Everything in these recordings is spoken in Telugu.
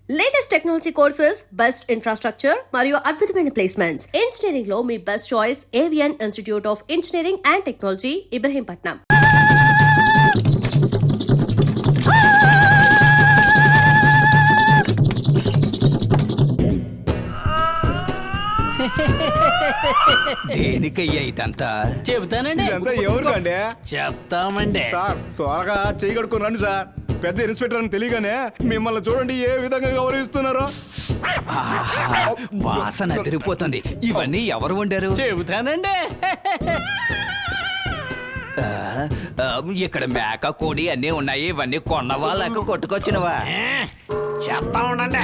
Latest technology courses, best infrastructure మరియు అద్భుతమైన ప్లేస్మెంట్స్. ఇంజనీరింగ్ లో మీ best choice Avion institute of engineering and technology, Ibrahimpatnam. దేనికయ్యా ఇదంతా? చెబుతానండి. ఎవరికండి? చెప్తామండి సార్ త్వరగా చేయి కడుక్కుని రండి సార్. పెద్ద ఇన్స్పెక్టర్ అని తెలియగానే మిమ్మల్ని చూడండి ఏ విధంగా గౌరవిస్తున్నారో. వాసన అదిరిపోతుంది. ఇవన్నీ ఎవరు వండారు? చెబుతానండి. ఇక్కడ మేక, కోడి అన్నీ ఉన్నాయి. ఇవన్నీ కొన్నవా లేక కొట్టుకొచ్చినవా? చెప్తా ఉండండి.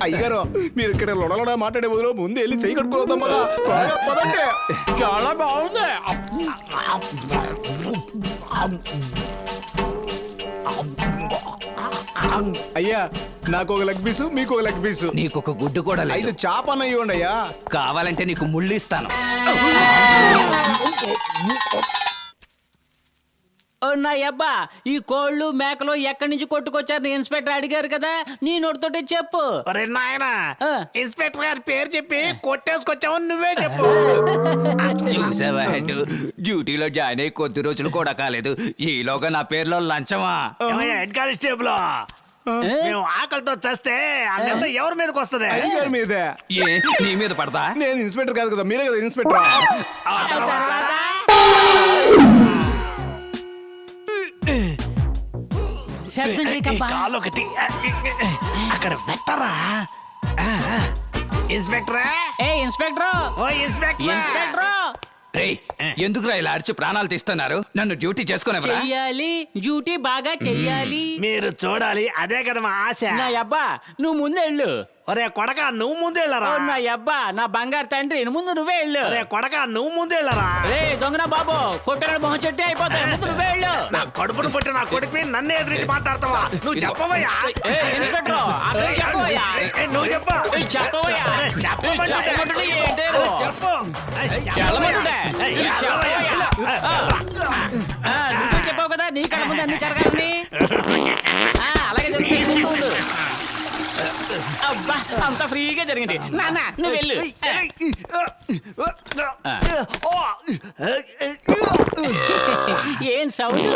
అయ్యగారు, మీరు ఇక్కడ లొడలొడ మాట్లాడే బదులు ముందు వెళ్ళి చేయి కడుక్కుని వద్దాం కదా. త్వరగా పదండి. చాలా బాగుంది. అయ్యా, నాకు ఒక లెగ్ పీసు, మీకు ఒక లెగ్ పీసు. నీకు ఒక గుడ్డు కూడా లేదు. 5 చేపన్న ఇవ్వండి అయ్యా. కావాలంటే నీకు ముళ్ళు ఇస్తాను. నా అబ్బా, ఈ కోళ్ళు మేకలు ఎక్కడి నుంచి కొట్టుకొచ్చారు ఇన్స్పెక్టర్ అడిగారు కదా, నీ నోటితోటే చెప్పు. ఒరే నాయనా, ఆ. ఇన్స్పెక్టర్ గారి పేరు చెప్పి కొట్టేసుకొచ్చావని నువ్వే చెప్పు. చూసావా, డ్యూటీలో జాయిన్ అయ్యి కొద్ది రోజులు కూడా కాలేదు. ఈలోగా నా పేరులో లంచమా? ఏమయ్యా, హెడ్ కానిస్టేబుల్, మేము ఆకలితో చస్తే ఆ నింద ఎవరి మీదకి వస్తుంది? అయ్యగారి మీదే. ఏ, నీ మీద పడతా? నేను ఇన్స్పెక్టర్ కాదు కదా, మీరే కదా ఇన్స్పెక్టర్. ఆ తర్వాత శబ్దం చేయకబ్బా. కాలు ఒకటి అక్కడ పెట్టరా. ఇన్స్పెక్టరా, ఏ ఇన్స్పెక్టర్, ఓ ఇన్స్పెక్టర్. ఇన్స్పెక్టర్ రేయ్, ఎందుకురా ఇలా అరిచి ప్రాణాలు తీస్తున్నారు? నన్ను డ్యూటీ చేసుకునేవరా? చెయ్యాలి, డ్యూటీ బాగా చెయ్యాలి. మీరు చూడాలి, అదే కదా మా ఆశ. నా అబ్బా, నువ్వు ముందు వెళ్ళు. ఒరే కొడక, నువ్వు ముందు వెళ్ళరా. ఓ నా అబ్బా, నా బంగారు తండ్రి, ముందు నువ్వే వెళ్ళు. ఒరే కొడక, నువ్వు ముందు వెళ్ళరా. రే దొంగన బాబు, కొట్టగడ మొహం చెట్టే అయిపోతాయి, ముందు నువ్వే వెళ్ళు. నా కడుపును పుట్టి నా కొడుకు నన్నే ఎదిరించి మాట్లాడతావా? నువ్వు చెప్పవయ్యా. ఏ ఇన్స్పెక్టర్, అక్కడ చెప్పవయ్యా. నువ్వు చెప్పా. ఏ, చెప్పవయ్యా. ఏ, చెప్పమంటుంటే ఏంటి? చెప్పు. వెళ్ళమంటుంటే. ఏ, చెప్పవయ్యా. నువ్వే చెప్పావు కదా, నీ కళ్ళ ముందు అన్ని జరగాలని. అలాగే జరిగింది. అబ్బా, అంత ఫ్రీగా జరిగింది. నాన్న నువ్వు వెళ్ళు. ఏం సౌండ్?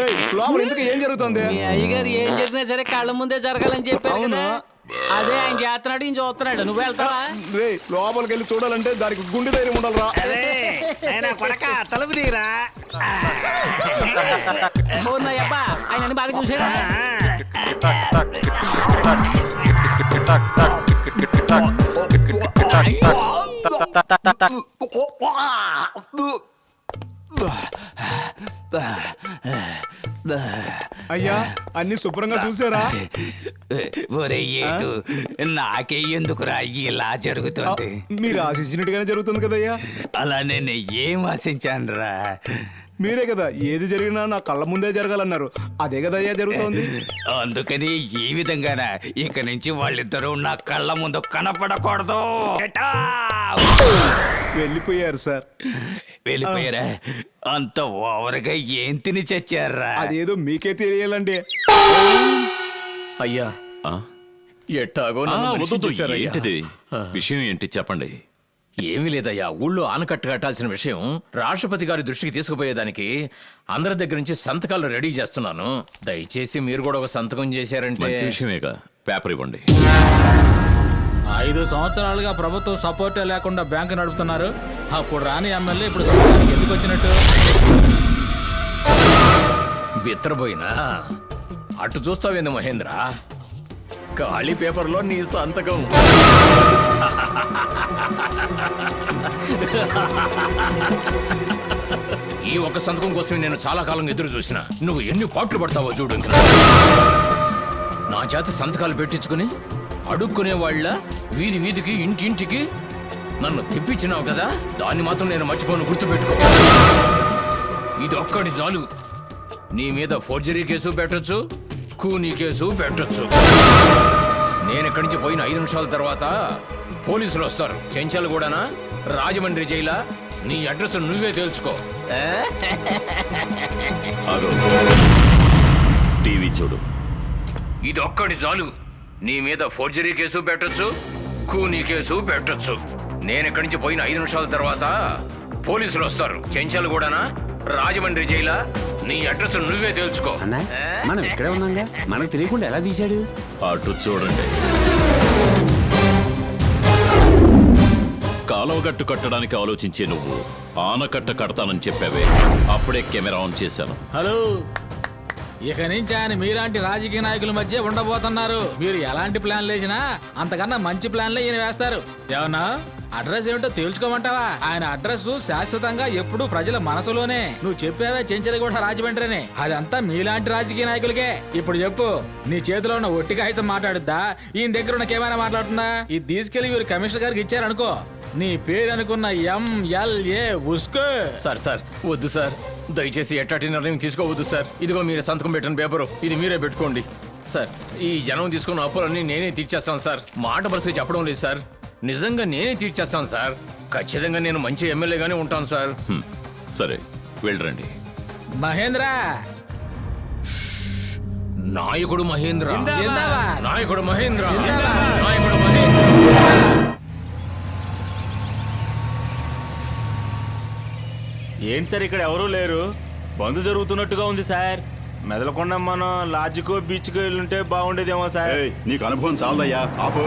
ఏయ్, లోపల ఎందుకు ఏం జరుగుతుంది? మీ అయ్యగారు ఏం జరిగినా సరే కళ్ళ ముందే జరగాలని చెప్పారు అవును. కదా, అదే ఆయన చేస్తున్నాడు, ఈయన చూస్తున్నాడు. నువ్వు వెళ్తావా? రే, లోపలికి వెళ్ళి చూడాలంటే దానికి గుండె ధైర్యం ఉండాలరా. అరే ఆయన కొడక, తలుపు తీరా. నా అబ్బా, ఆయన బాగా చూసాడా? అయ్యా, అన్ని శుభ్రంగా చూసారా? ఒరే ఏటు, నాకే ఎందుకురా ఇలా జరుగుతుంది? మీరు ఆశించినట్టుగానే జరుగుతుంది కదయ్యా. అలా నేను ఏం ఆశించానురా? మీరే కదా ఏది జరిగినా నా కళ్ళ ముందే జరగాలన్నారు. అదే కదయ్యా జరుగుతోంది. అందుకని ఈ విధంగానా ఇక నుంచి వాళ్ళిద్దరూ నా కళ్ళ ముందు కనపడకూడదు. వెళ్ళిపోయారు సార్. వెళ్ళిపోయారా? అంత ఓవర్గా ఏం తిని చచ్చారా? అదేదో మీకే తెలియాలండి. అయ్యా, ఎట్టాగో నన్ను మనిషిని చేశారయ్యా. ఏంటిది విషయం? ఏంటి చెప్పండి. ఏమీ లేదయ్యా, ఊళ్ళో ఆనకట్ట కట్టాల్సిన విషయం రాష్ట్రపతి గారి దృష్టికి తీసుకుపోయేదానికి అందరి దగ్గర నుంచి సంతకాలు రెడీ చేస్తున్నాను. దయచేసి మీరు కూడా ఒక సంతకం చేశారంటే. మంచి విషయమేగా, పేపర్ ఇవ్వండి. 5 సంవత్సరాలుగా ప్రభుత్వం సపోర్టే లేకుండా బ్యాంకు నడుపుతున్నారు. అప్పుడు రాని ఎమ్మెల్యే ఇప్పుడు సంతకానికి ఎందుకు వచ్చినట్టు? బిత్రపోయినా అటు చూస్తావేంది మహేంద్ర? ఖాళీ పేపర్లో నీ సంతకం. ఈ ఒక్క సంతకం కోసమే నేను చాలా కాలం ఎదురు చూసిన. నువ్వు ఎన్ని పాటలు పడతావో చూడు. నా చేత సంతకాలు పెట్టించుకుని అడుక్కునే వాళ్ళ వీధి వీధికి ఇంటింటికి నన్ను తిప్పించినావు కదా, దాన్ని మాత్రం నేను మర్చిపోను, గుర్తుపెట్టుకో. ఇది ఒక్కటి చాలు. నీ మీద ఫోర్జరీ కేసు పెట్టొచ్చు, కూనీ కేసు పెట్టొచ్చు. నేను ఇక్కడి నుంచి పోయిన 5 నిమిషాల తర్వాత పోలీసులు వస్తారు. చెంచాలు కూడానా, రాజమండ్రి జైలా, నీ అడ్రస్ నువ్వే తెలుసుకో. టీవీ చూడు. ఇది ఒక్కటి చాలు. నీ మీద ఫోర్జరీ కేసు పెట్టొచ్చు, కూనీ కేసు పెట్టొచ్చు. నేను ఇక్కడి నుంచి పోయిన 5 నిమిషాల తర్వాత పోలీసులు వస్తారు. చెంచల్ కూడానా రాజమండ్రి జైలా. నీ అడ్రస్ నువ్వే తెలుసుకో. మనం ఇక్కడే ఉన్నాగా, మనకు తెలియకుండా ఎలా తీశాడు? అటు చూడండి. కాలువగట్టు కట్టడానికి ఆలోచించే నువ్వు ఆనకట్ట కడతానని చెప్పావే, అప్పుడే కెమెరా ఆన్ చేశాను. హలో, ఇక నుంచి ఆయన మీలాంటి రాజకీయ నాయకుల మధ్య ఉండబోతున్నారు. మీరు ఎలాంటి ప్లాన్లు వేసినా అంతకన్నా మంచి ప్లాన్లే ఈయన వేస్తారు. ఏమన్నా అడ్రస్ ఏమిటో తేల్చుకోమంటావా? ఆయన అడ్రస్ శాశ్వతంగా ఎప్పుడు ప్రజల మనసులోనే. నువ్వు చెప్పావే చెంచలి కూడా రాజమండ్రిని, అదంతా మీలాంటి రాజకీయ నాయకులకే. ఇప్పుడు చెప్పు, నీ చేతిలో ఉన్న ఒట్టి కాగితం మాట్లాడుద్దా, ఈయన దగ్గర ఉన్న కెమెరా మాట్లాడుతుందా? ఇది తీసుకెళ్లి వీరు కమిషనర్ గారికి ఇచ్చారనుకో, నీ పేరు అనుకున్న MLA ఉస్కో. సార్ సార్ వద్దు సార్, దయచేసి ఎట్లాంటి నిర్ణయం తీసుకోవద్దు సార్. ఇదిగో మీరు సంతకం పెట్టిన పేపరు, ఇది మీరే పెట్టుకోండి సార్. ఈ జనం తీసుకున్న అప్పులన్నీ నేనే తీర్చేస్తాను సార్. మాట పరిస్థితి చెప్పడం లేదు సార్, నిజంగా నేనే తీర్చేస్తాను సార్. ఖచ్చితంగా నేను మంచి ఎమ్మెల్యేగానే ఉంటాను సార్. సరే వెళ్ళరండి. మహేంద్ర, నాయకుడు మహేంద్ర, జిందాబాద్. నాయకుడు మహేంద్ర, జిందాబాద్. నాయకుడు మహేంద్ర. ఏంటి సార్ ఇక్కడ ఎవరూ లేరు? బంద్ జరుగుతున్నట్టుగా ఉంది సార్. మెదలకుండా మనం లాడ్జ్కో బీచ్కో వెళ్ళుంటే బాగుండేదేమో సార్. నీకు అనుభవం చాలదయ్యా, ఆపు.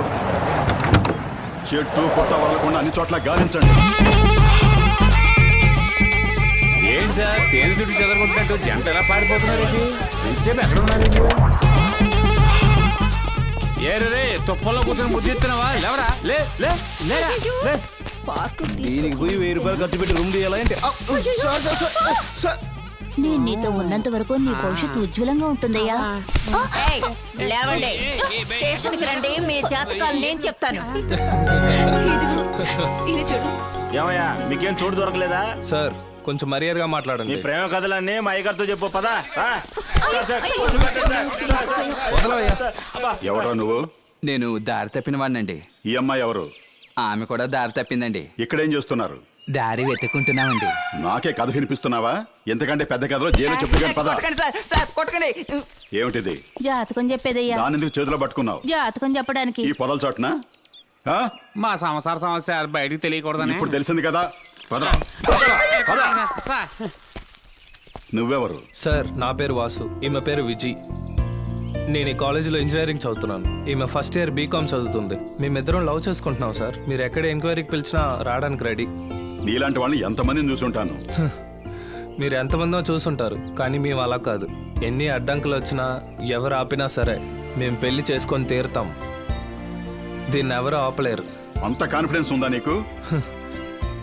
చెట్టు పుట్ట వదలకుండా అన్ని చోట్ల గాలించండి. ఏంటి సార్ తేనె దుడ్డు చెదరగొట్టినట్టు జంట ఎలా పారిపోతున్నారు? ఎంతసేపు ఎక్కడ ఉన్నారు? ఏరే తుప్పల్లో కూర్చొని ముద్దిస్తున్నావా? లేవరా, లే లే లేరా, లే. దీనికి పోయి 1000 రూపాయలు ఖర్చు పెట్టి రూమ్ తీయాలంటే నేను నీతో ఉన్నంత వరకు నీ భవిష్యత్తు ఉజ్వలంగా ఉంటుందయ్యా. లేవండి, స్టేషన్ కి రండి, మీ జాతకాలు నేను చెప్తాను. ఇది చూడు. ఏమయ్యా మీకేం చోటు దొరకలేదా? సార్ కొంచెం మర్యాదగా మాట్లాడండి. మీ ప్రేమ కథలన్నీ మా అయ్యగారితో చెప్పు పదా. ఎవరో నువ్వు? నేను దారి తప్పిన వాడినండి. ఈ అమ్మాయి ఎవరు? ఆమె కూడా దారి తప్పిందండి. ఇక్కడేం చేస్తున్నారు? దారి వెతుక్కుంటున్నామండి. నాకే కథ వినిపిస్తున్నావా? ఎంతకంటే పెద్ద కథలో జైలు చెప్తే పద. ఏమిటిది? జాతకం చెప్పేదయ్యా. దాని ఎందుకు చేతిలో పట్టుకున్నావు? జాతకం చెప్పడానికి. ఈ పొదల చాటున మా సంసార సమస్య బయటికి తెలియకూడదని. ఇప్పుడు తెలిసింది కదా, పద. నువ్వెవరు? సార్ నా పేరు వాసు, ఈమె పేరు విజి. నేను ఈ కాలేజీలో ఇంజనీరింగ్ చదువుతున్నాను. ఈమె ఫస్ట్ ఇయర్ బీకామ్ చదువుతుంది. మేమిద్దరం లవ్ చేసుకుంటున్నాం సార్. మీరు ఎక్కడ ఎంక్వైరీకి పిలిచినా రావడానికి రెడీ. నీలాంటి వాళ్ళని ఎంతమందిని చూసుంటాను. మీరు ఎంతమందో చూసుంటారు, కానీ మేము అలా కాదు. ఎన్ని అడ్డంకులు వచ్చినా ఎవరు ఆపినా సరే మేము పెళ్లి చేసుకొని తీరుతాం. దీన్ని ఎవరు ఆపలేరు. అంత కాన్ఫిడెన్స్ ఉందా నీకు?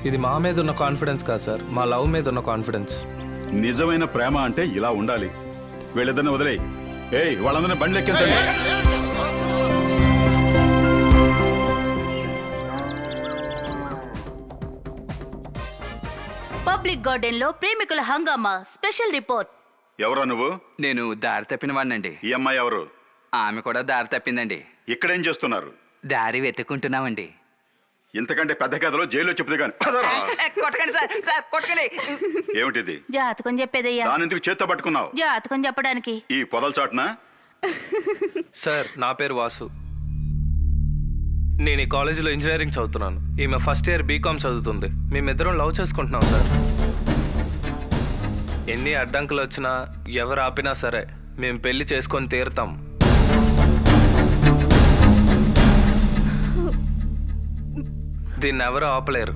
ఇది మా మీద ఉన్న కాన్ఫిడెన్స్ కాదు సార్, మా లవ్ మీద ఉన్న కాన్ఫిడెన్స్. నిజమైన ప్రేమ అంటే ఇలా ఉండాలి. వీళ్ళిద్దరిని వదిలేయి. ఏయ్, వాళ్ళందరినీ బండ్లు ఎక్కించండి. పబ్లిక్ గార్డెన్ లో ప్రేమికుల హంగామా స్పెషల్ రిపోర్ట్. ఎవరా నువ్వు? నేను దారి తప్పిన వాడినండి. ఈ అమ్మాయి ఎవరు? ఆమె కూడా దారి తప్పిందండి. ఇక్కడేం చేస్తున్నారు? దారి వెతుక్కుంటున్నామండి. ఇంతకంటే పెద్ద కథలో జైల్లో చెప్తే గాని పదరా. ఏమిటిది? జాతకం చెప్పేదయ్యా. దాని ఎందుకు చేత్తో పట్టుకున్నావు? జాతకం చెప్పడానికి. ఈ పొదల చాటున. సార్ నా పేరు వాసు, నేను ఈ కాలేజీలో ఇంజనీరింగ్ చదువుతున్నాను. ఈమె ఫస్ట్ ఇయర్ బీకామ్ చదువుతుంది. మేమిద్దరం లవ్ చేసుకుంటున్నాం సార్. ఎన్ని అడ్డంకులు వచ్చినా ఎవరు ఆపినా సరే మేము పెళ్లి చేసుకొని తీరుతాం. దీన్ని ఎవరు ఆపలేరు.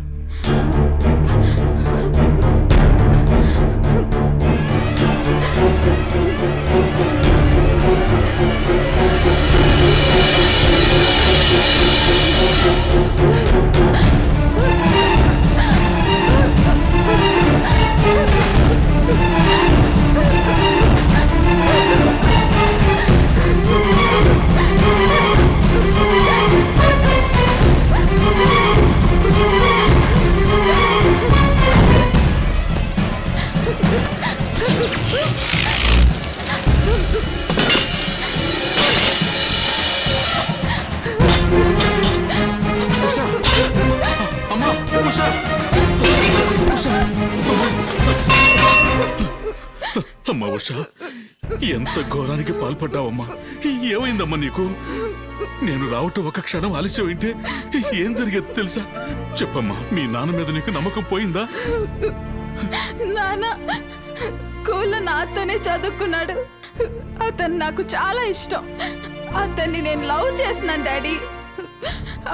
అమ్మా ఉషా, ఎంత ఘోరానికి పాల్పడ్డావమ్మా. ఏమైందమ్మా నీకు? నేను రావటం ఒక క్షణం ఆలస్యం అయితే ఏం జరిగేది తెలుసా? చెప్పమ్మా, మీ నాన్న మీద నీకు నమ్మకం పోయిందా? నాన్న స్కూల్లో నాతోనే చదువుకున్నాడు. అతను నాకు చాలా ఇష్టం. అతన్ని నేను లవ్ చేస్తున్నాను డాడీ.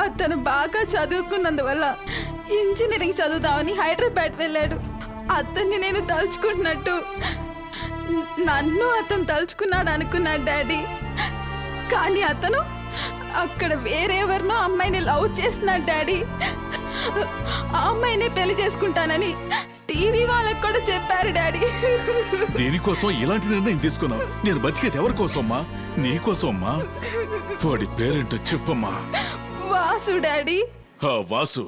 అతను బాగా చదువుకున్నందువల్ల ఇంజనీరింగ్ చదువుదామని హైదరాబాద్ వెళ్ళాడు. అతన్ని నేను తలుచుకుంటున్నట్టు నన్ను అతను తలుచుకున్నాడు అనుకున్నాడు డాడీ. కానీ అతను అక్కడ వేరెవరినో అమ్మాయిని లవ్ చేస్తున్నాడు డాడీ. ఆ అమ్మాయిని పెళ్లి చేసుకుంటానని టీవీ వాళ్ళకు కూడా చెప్పారు డాడీ. దీనికోసం ఇలాంటి నిర్ణయం తీసుకున్నావు? నేను బతికేది ఎవరి కోసమ్మా? నీ కోసమ్మా. వాడి పేరేంటో చెప్పమ్మా. వాసు డాడీ. ఆ వాసు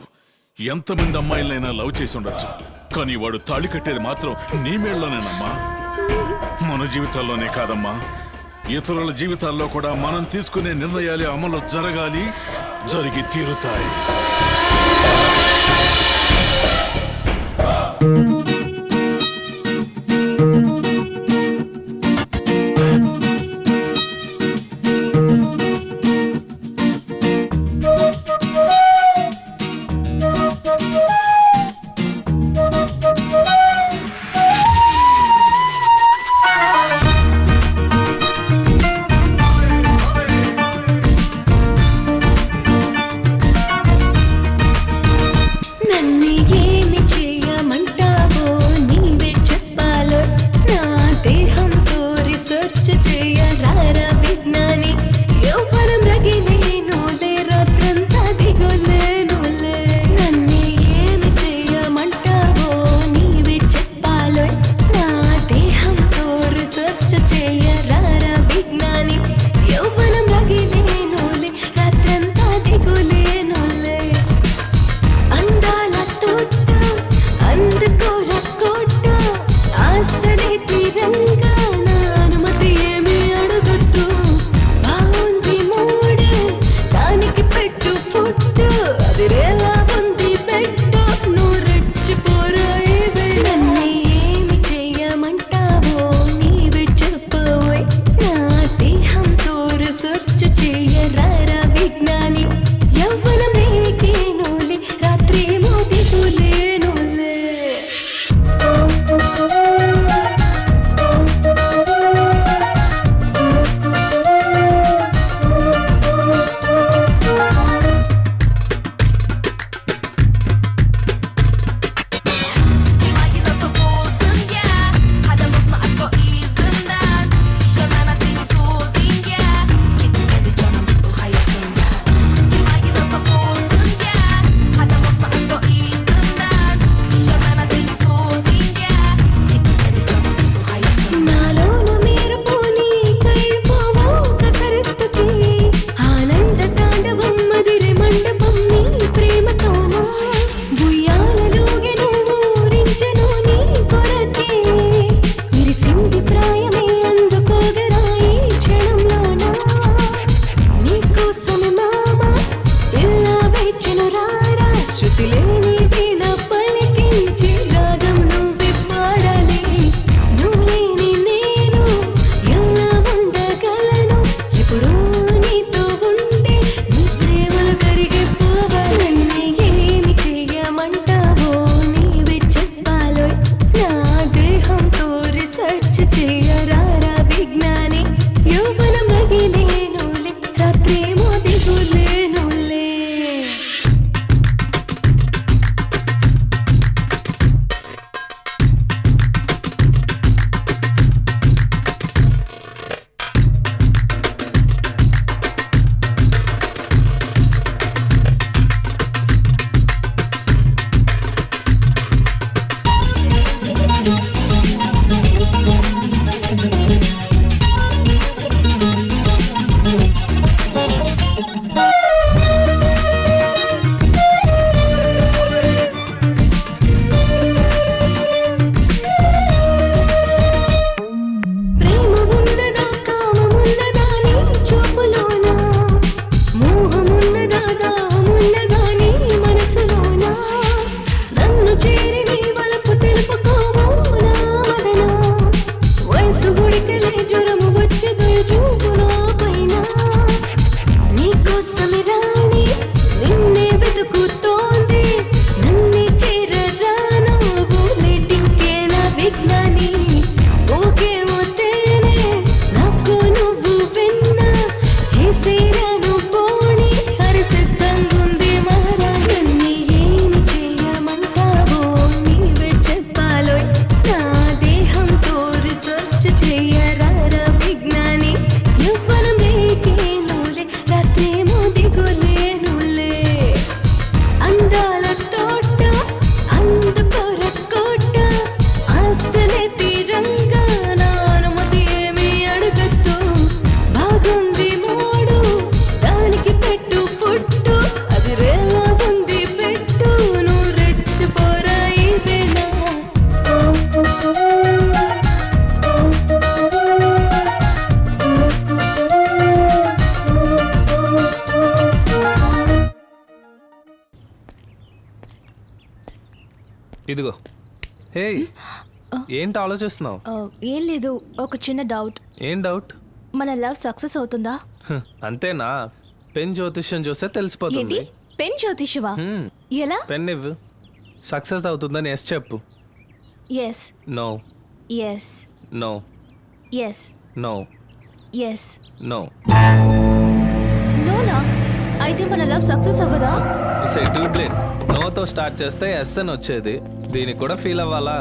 ఎంతమంది అమ్మాయిలైనా లవ్ చేసి ఉండొచ్చు, కానీ వాడు తాళి కట్టేది మాత్రం నీ మేళ్ళలోనేనమ్మా. మన జీవితాల్లోనే కాదమ్మా, ఇతరుల జీవితాల్లో కూడా మనం తీసుకునే నిర్ణయాలు అమలు జరగాలి, జరిగి తీరుతాయి. చేయరారా విజ్ఞాని యౌవనం రగిలేనులే రాత్రేమో దిగు కోసమే రాణి నిన్నే వెతుకుతోంది నన్నే చేరరాను బుల్లెటింకేలా విజ్ఞాని ఓకేమో తేనే నాకు నువ్వు విన్నా చేసేరాను పోని అరసిద్ధంగుంది మారా నన్ను ఏమి చేయమంటావో నీవే చెప్పాలో నా దేహంతో రీసెర్చ్ చేయరారా విజ్ఞాని యవ్వనమేకేనులే రాత్రేమో దిగులేనులే అందాల తోట అందుకోర కోట ఆశలే తీరంగా నా అనుమతి ఏమి అడగద్దు బాగుంది మూడు దానికి పెట్టు పుట్టు అది రేలా ఉంది పెట్టు నువ్వు రెచ్చిపోరా ఈ వేళ ఇదిగో. హే, ఏంటి ఆలోచిస్తున్నావు? ఏం లేదు, ఒక చిన్న డౌట్. ఏం డౌట్? మన లవ్ సక్సెస్ అవుతుందా? అంతేనా? పెన్ జ్యోతిష్యం చూస్తే తెలిసిపోతుంది. పెన్ జ్యోతిషవా? ఎలా? పెన్ ఇవ్వు. సక్సెస్ అవుతుందని ఎస్ చెప్పు. Yes no yes no yes no yes no. నోనా? అయితే మన లవ్ సక్సెస్ అవ్వదా? Settle blade. నోతో స్టార్ట్ చేస్తే ఎస్ అని వచ్చేది. దీనికి కూడా ఫీల్ అవ్వాలా?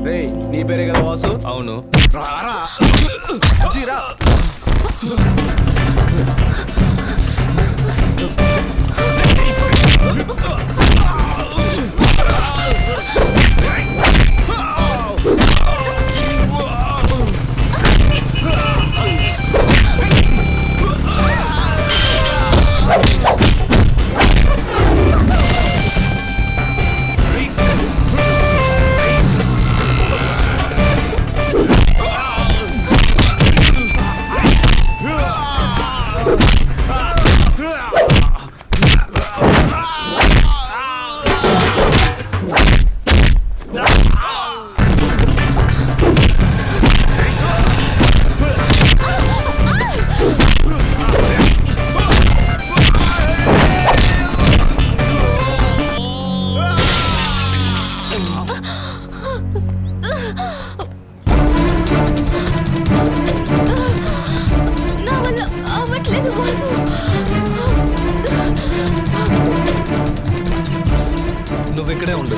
రే నీ పేరే కదా వాసు? అవును. రారా జీరా. నా వల్ల అవ్వట్లేదు వాసు. నువ్వు ఇక్కడే ఉండు.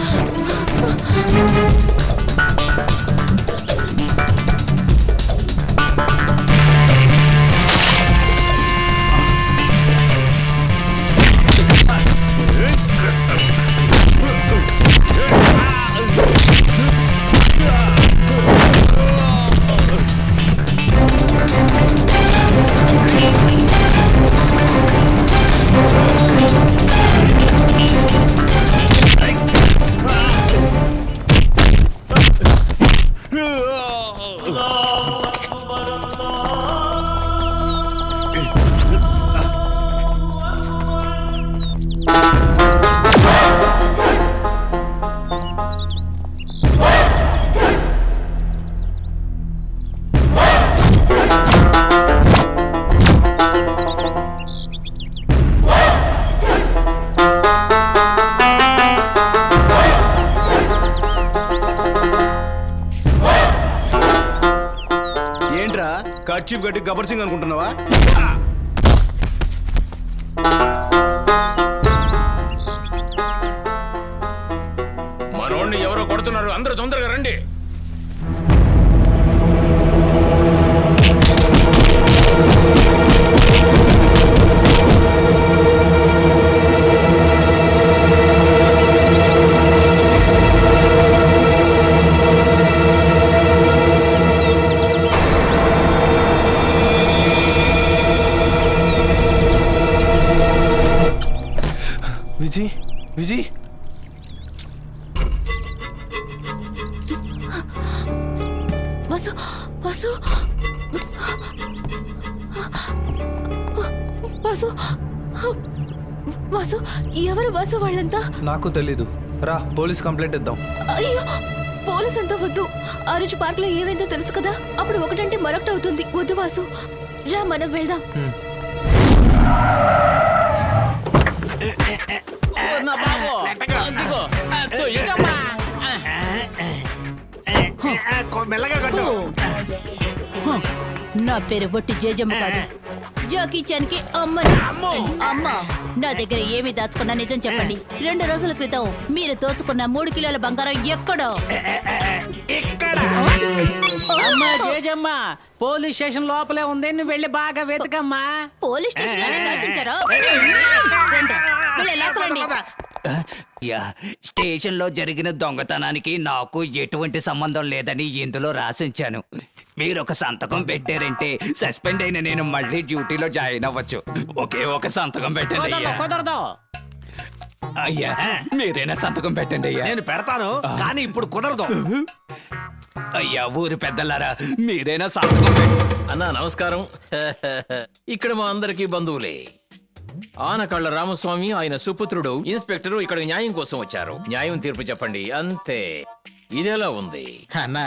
ఏంట్రా కర్చీప్ గట్టి గబ్బర్ సింగ్ అనుకుంటున్నావా? మనోడిని ఎవరో కొడుతున్నారు, అందరూ తొందరగా రండి. విజయ్, విజయ్, వాసు వాసు వాసు వాసు ఎవరు వాసు వాళ్ళంతా? నాకు తెలీదు. రా, పోలీస్ కంప్లైంట్ ఇద్దాం. అయ్యో, పోలీస్ అంతా వద్దు. ఆ రోజు పార్క్ లో ఏమైందో తెలుసు కదా, అప్పుడు ఒకటంటే మరొకటి అవుతుంది. వద్దు వాసు, రా మనం వెళ్దాం. మెల్లగా కట్టు. నా పేరు బొట్టి జేజమ్మ కాదు, జాకీ చాన్ కి అమ్మని. అమ్మ, నా దగ్గర ఏమి దాచుకున్నా నిజం చెప్పండి. 2 రోజుల క్రితం మీరు దోచుకున్న 3 కిలోల బంగారం ఎక్కడో? అమ్మా జేజమ్మ, పోలీస్ స్టేషన్ లోపలే ఉంది, నువ్వు వెళ్ళి బాగా వెతకమ్మా. పోలీస్ స్టేషన్ దాచించారా? స్టేషన్ లో జరిగిన దొంగతనానికి నాకు ఎటువంటి సంబంధం లేదని ఇందులో రాసించాను. మీరు ఒక సంతకం పెట్టారంటే సస్పెండ్ అయిన నేను మళ్ళీ డ్యూటీలో జాయిన్ అవ్వచ్చు. ఒకే ఒక సంతకం పెట్టండి అయ్యా. కుదరదు. అయ్యా మీరైనా సంతకం పెట్టండి అయ్యా. నేను పెడతాను, కానీ ఇప్పుడు కుదరదు. అయ్యా ఊరి పెద్దలారా, మీరైనా సంతకం పెట్టండి. అన్నా నమస్కారం. ఇక్కడ మా అందరికీ బంధువులే. ఆనకళ్ళ రామస్వామి, ఆయన సుపుత్రుడు ఇన్స్పెక్టరు ఇక్కడ న్యాయం కోసం వచ్చారు. న్యాయం తీర్పు చెప్పండి అంతే. ఇదెలా ఉంది అన్న,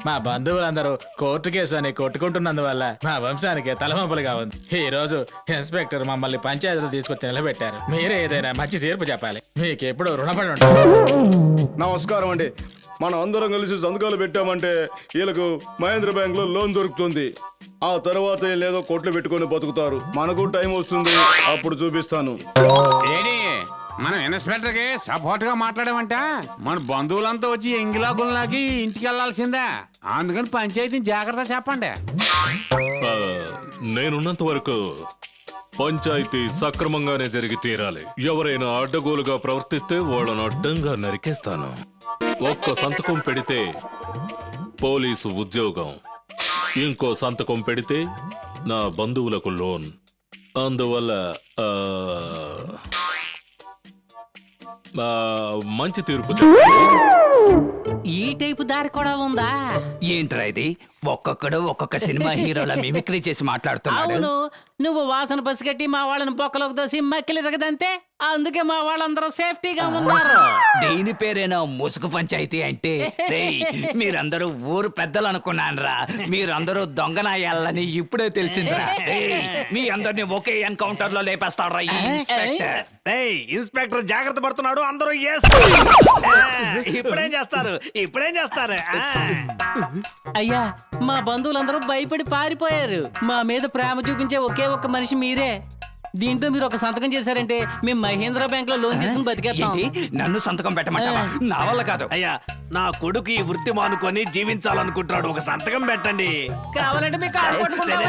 మా బంధువులందరూ కోర్టు కేసు అని కొట్టుకుంటున్నందువల్ల మా వంశానికి తలమంపులుగా ఉంది. ఈ రోజు ఇన్స్పెక్టర్ మమ్మల్ని పంచాయతీలు తీసుకొచ్చి నిలబెట్టారు. మీరే ఏదైనా మంచి తీర్పు చెప్పాలి. మీకు ఎప్పుడు రుణపడి ఉంటారు. నమస్కారం అండి. మనం అందరం కలిసి సంతకాలు పెట్టామంటే వీళ్ళకు మహేంద్ర బ్యాంక్ లో లోన్ దొరుకుతుంది. ఆ తర్వాత లేదో కొట్లు పెట్టుకొని బతుకుతారు. మనకు టైం వస్తుంది, అప్పుడు చూపిస్తాను. ఏడి మనం ఇన్స్పెక్టర్ కి సపోర్ట్ గా మాట్లాడామంట. మన బంధువులంతా వచ్చి ఎంగిలా గుల్లాకి ఇంటికి వెళ్లాల్సిందే. అందుకని పంచాయతీని జాగ్రత్త చెప్పండి. నేనున్నంత వరకు పంచాయతీ సక్రమంగానే జరిగి తీరాలి. ఎవరైనా అడ్డగోలుగా ప్రవర్తిస్తే వాళ్ళను అడ్డంగా నరికేస్తాను. ఒక్క సంతకం పెడితే పోలీసు ఉద్యోగం, ఇంకో సంతకం పెడితే నా బంధువులకు లోన్. అందువల్ల మంచి తీర్పు ఈ టైపు దారి కూడా ఉందా? ఏంట్రా ఇది? ఒక్కొక్కడు ఒక్కొక్క సినిమా హీరోల మిమిక్రీ చేసి మాట్లాడుతున్నాడు. అవును, నువ్వు వాసన పసిగట్టి మా వాళ్ళని బొక్కలోకి దోసి మక్కిలి రగదంతే. అందుకే మా వాళ్ళందరూ సేఫ్టీగా ఉన్నారు. దీని పేరేనా ముసుగు పంచాయతీ అంటే? రేయ్, మీరందరూ ఊరు పెద్దలు అనుకున్నానరా. మీరందరూ దొంగనాయాలని ఇప్పుడే తెలిసిందిరా. రేయ్, మీ అందరినీ ఒకే ఎన్కౌంటర్ లో లేపేస్తాడ్రా ఈ ఇన్స్పెక్టర్. ఇన్స్పెక్టర్ జాగ్రత్త పడుతున్నాడు. అందరూ ఇప్పుడేం చేస్తారు? అయ్యా, మా బంధువులందరూ భయపడి పారిపోయారు. మా మీద ప్రేమ చూపించే ఒకే ఒక్క మనిషి మీరే. దీంట్లో మీరు ఒక సంతకం చేశారంటే మేము మహేంద్ర బ్యాంక్ లో లోన్ తీసుకుని బతికేస్తాం. నన్ను సంతకం పెట్టమంటావా? నా వల్ల కాదు. అయ్యా, నా కొడుకు ఈ వృత్తి మానుకొని జీవించాలనుకుంటున్నాడు. ఒక సంతకం పెట్టండి. కావాలంటే మీకు కాళ్ళు పట్టుకుంటాం.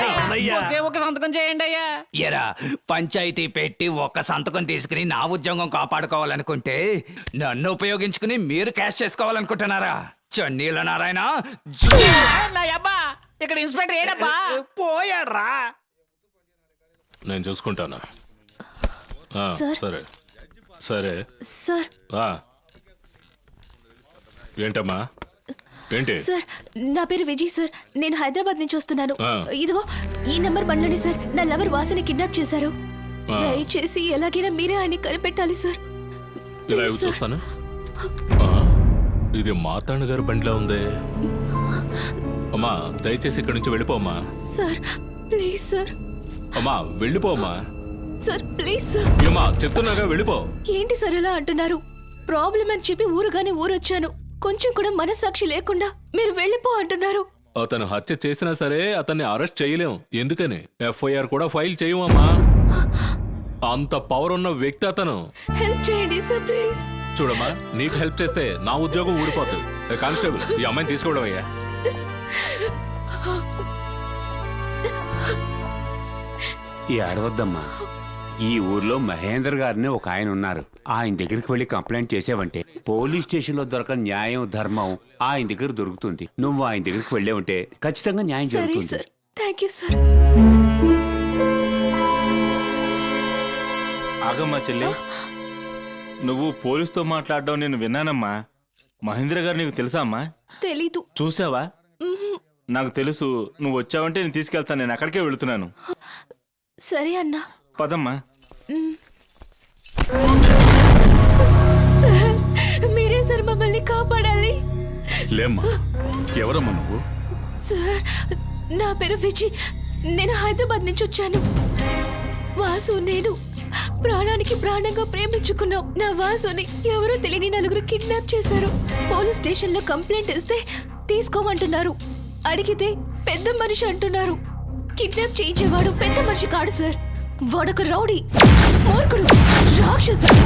ఒకే ఒక సంతకం చేయండి అయ్యా. ఎరా, పంచాయతీ పెట్టి ఒక్క సంతకం తీసుకుని నా ఉద్యోగం కాపాడుకోవాలనుకుంటే నన్ను ఉపయోగించుకుని మీరు క్యాష్ చేసుకోవాలనుకుంటున్నారా? చన్నీల నారాయణ, ఇక్కడ ఇన్స్పెక్టర్ ఏడబ్బా పోయాడ్రా. నేను చూసుకుంటాను. సరే సరే సార్. ఏంటమ్మా? ఏంటి? సార్, నా పేరు విజయ్ సార్. నేను హైదరాబాద్ నుంచి వస్తున్నాను. ఇదిగో ఈ నెంబర్ బండ్లోనే సార్ నా లవర్ వాసుని కిడ్నాప్ చేశారు. దయచేసి ఎలాగైనా మీరే ఆయన కనిపెట్టాలి సార్. ఇలా చూస్తాను. ఇది మాతాండ గారి బండిలో ఉంది. అమ్మా, దయచేసి ఇక్కడి నుంచి వెళ్ళిపోమ్మా. Sir please sir. అమ్మా వెళ్ళిపోమ్మా. Sir please sir. ఏమ్మా చెప్తున్నాగా, వెళ్ళిపో. ఏంటి సార్ ఇలా అంటున్నారు? ప్రాబ్లం అని చెప్పి ఊరుగానే ఊరొచ్చాను. కొంచెం కూడా మనస్సాక్షి లేకుండా మీరు వెళ్ళిపో అంటున్నారు. అతను హత్య చేసినా సరే అతన్ని అరెస్ట్ చేయలేం. ఎందుకని ఎఫ్ఐఆర్ కూడా ఫైల్ చేయమమ్మా. అంత పవర్ ఉన్న వ్యక్తి అతను. హెల్ప్ చేయండి సార్ ప్లీజ్. చూడమ్మా, నీకు హెల్ప్ చేస్తే నా ఉద్యోగం ఊడిపోతుంది. కానిస్టేబుల్, ఈ అమ్మాయిని తీసుకోవడం అయ్యా. ఏడవద్దమ్మా. ఈ ఊర్లో మహేందర్ గారిని ఒక ఆయన ఉన్నారు. ఆయన దగ్గరికి వెళ్ళి కంప్లైంట్ చేసావంటే పోలీస్ స్టేషన్ లో దొరకని న్యాయం ధర్మం ఆయన దగ్గర దొరుకుతుంది. నువ్వు ఆయన దగ్గరికి వెళ్ళే ఉంటే ఖచ్చితంగా న్యాయం జరుగుతుంది. సరే సార్, థాంక్యూ సార్. ఆగమ్మా చెల్లి, నువ్వు పోలీసుతో మాట్లాడడం నేను విన్నానమ్మా. మహేంద్ర గారు నీకు తెలుసా అమ్మా? తెలీదు. చూసావా? నాకు తెలుసు. నువ్వు వచ్చావంటే నేను తీసుకెళ్తాను. నేను అక్కడికే వెళుతున్నాను. సరే అన్నా, పదమ్మా. సార్ మీరే సార్ మమ్మల్ని కాపాడాలి. లేమ్మా, ఎవరమ్మా నువ్వు? సార్, నా పేరు విజయ్. నేను హైదరాబాద్ నుంచి వచ్చాను. వాసు నేను ప్రాణానికి ప్రాణంగా ప్రేమించుకున్నాం. నా వాసుని ఎవరో తెలియని నలుగురు కిడ్నాప్ చేశారు. పోలీస్ స్టేషన్ లో కంప్లైంట్ ఇస్తే తీసుకోమంటున్నారు. అడిగితే పెద్ద మనిషి అంటున్నారు. కిడ్నాప్ చేయించేవాడు పెద్ద మనిషి కాడు సార్. వాడొక రౌడీ, మూర్ఖుడు, రాక్షసుడు,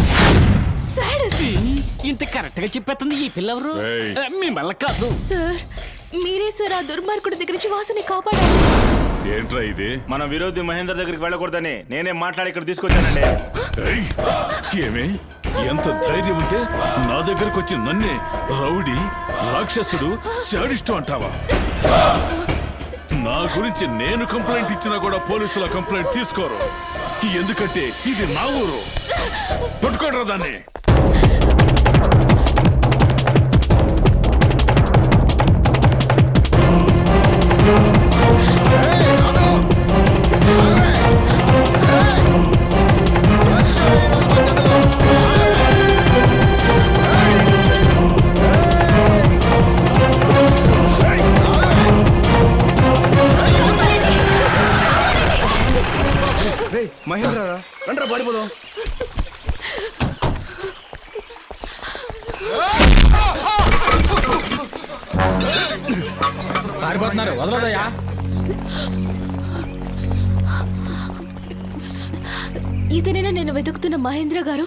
సాడస్. ఇంత కరెక్ట్ గా చెప్పేస్తుంది ఈ పిల్లవరు. ఏయ్. మిమ్మల్ని కాదు సార్ మీరే సార్ ఆ దుర్మార్గుడి దగ్గర నుంచి వాసుని కాపాడాలి. ఏంట్రా ఇది? మన విరోధి మహేందర్ దగ్గరికి వెళ్ళకూడదని నేనే మాట్లాడి ఇక్కడ తీసుకొచ్చానండి. ఏయ్, ఏమే ఎంత ధైర్యం ఉంటే నా దగ్గరకు వచ్చి నన్నే రౌడీ, రాక్షసుడు, శాడిస్టు అంటావా? నా గురించి నేను కంప్లైంట్ ఇచ్చినా కూడా పోలీసుల కంప్లైంట్ తీసుకోరు. ఎందుకంటే ఇది నా ఊరు. పట్టుకోడరా దాన్ని. మహేంద్ర రండ్రా పారిపోదాం. పారిపోతున్నారు, వదలదయ్యా. ఇతనేనా నేను వెతుకుతున్న మహేంద్ర గారు?